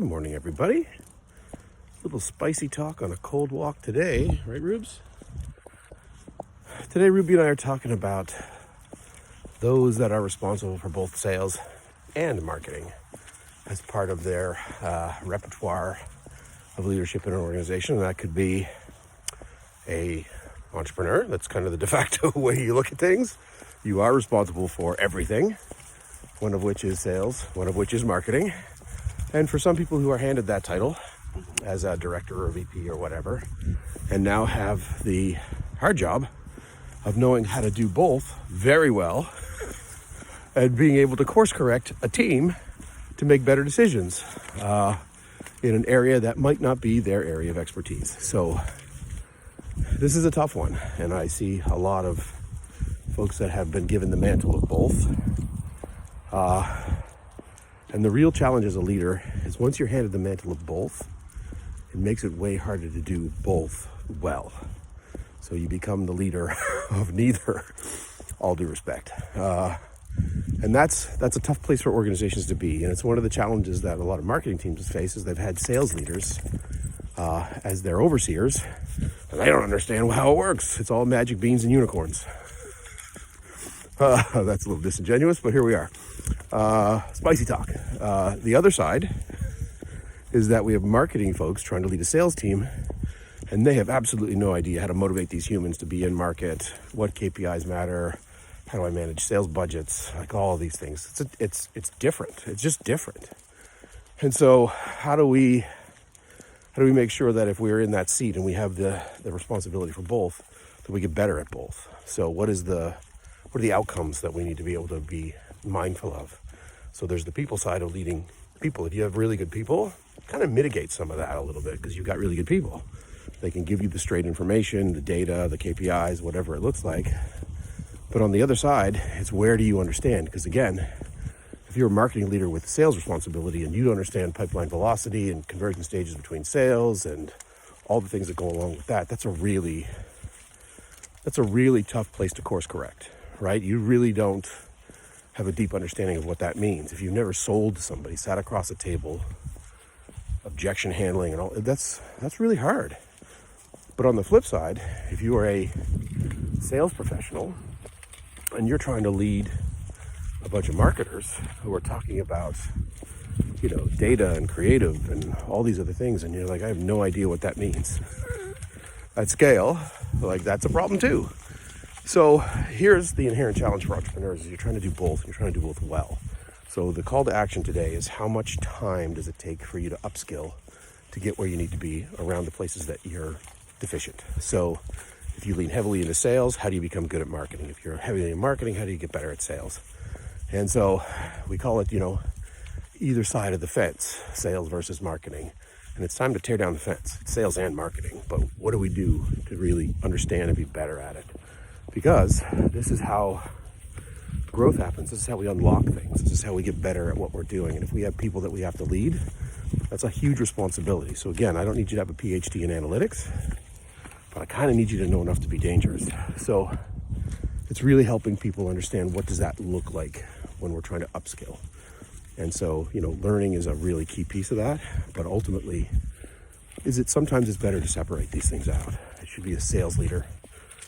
Good morning, everybody. A little spicy talk on a cold walk today, right, Rubes? Today, Ruby and I are talking about those that are responsible for both sales and marketing as part of their repertoire of leadership in an organization. And that could be a entrepreneur. That's kind of the de facto way you look at things. You are responsible for everything, one of which is sales, one of which is marketing. And for some people who are handed that title as a director or a VP or whatever, and now have the hard job of knowing how to do both very well and being able to course correct a team to make better decisions in an area that might not be their area of expertise. So this is a tough one, and I see a lot of folks that have been given the mantle of both. And the real challenge as a leader is once you're handed the mantle of both, it makes it way harder to do both well. So you become the leader of neither, all due respect. And that's a tough place for organizations to be. And it's one of the challenges that a lot of marketing teams face is they've had sales leaders as their overseers, and they don't understand how it works. It's all magic beans and unicorns. That's a little disingenuous, but here we are. Spicy talk. The other side is that we have marketing folks trying to lead a sales team, and they have absolutely no idea how to motivate these humans to be in market, what KPIs matter, how do I manage sales budgets, like all of these things. It's different. It's just different. And so how do we make sure that if we're in that seat and we have the responsibility for both, that we get better at both? So what are the outcomes that we need to be able to be mindful of? So there's the people side of leading people. If you have really good people, kind of mitigate some of that a little bit because you've got really good people. They can give you the straight information, the data, the KPIs, whatever it looks like. But on the other side, it's where do you understand? Because again, if you're a marketing leader with sales responsibility and you don't understand pipeline velocity and conversion stages between sales and all the things that go along with that, that's a really tough place to course correct, right? You really don't have a deep understanding of what that means. If you've never sold to somebody, sat across a table, objection handling and all, that's really hard. But on the flip side, if you are a sales professional and you're trying to lead a bunch of marketers who are talking about, data and creative and all these other things, and you're like, I have no idea what that means. At scale, like that's a problem too. So here's the inherent challenge for entrepreneurs is you're trying to do both, and you're trying to do both well. So the call to action today is how much time does it take for you to upskill to get where you need to be around the places that you're deficient? So if you lean heavily into sales, how do you become good at marketing? If you're heavily in marketing, how do you get better at sales? And so we call it, either side of the fence, sales versus marketing. And it's time to tear down the fence, sales and marketing. But what do we do to really understand and be better at it? Because this is how growth happens. This is how we unlock things. This is how we get better at what we're doing. And if we have people that we have to lead, that's a huge responsibility. So again, I don't need you to have a PhD in analytics, but I kind of need you to know enough to be dangerous. So it's really helping people understand what does that look like when we're trying to upskill. And so, learning is a really key piece of that. But ultimately, sometimes it's better to separate these things out. It should be a sales leader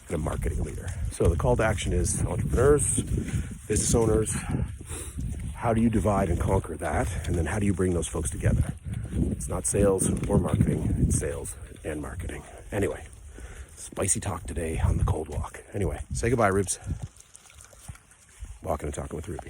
and a marketing leader. So the call to action is entrepreneurs, business owners, how do you divide and conquer that? And then how do you bring those folks together? It's not sales or marketing, it's sales and marketing. Anyway, spicy talk today on the cold walk. Anyway, say goodbye, Rubes. Walking and talking with Ruby.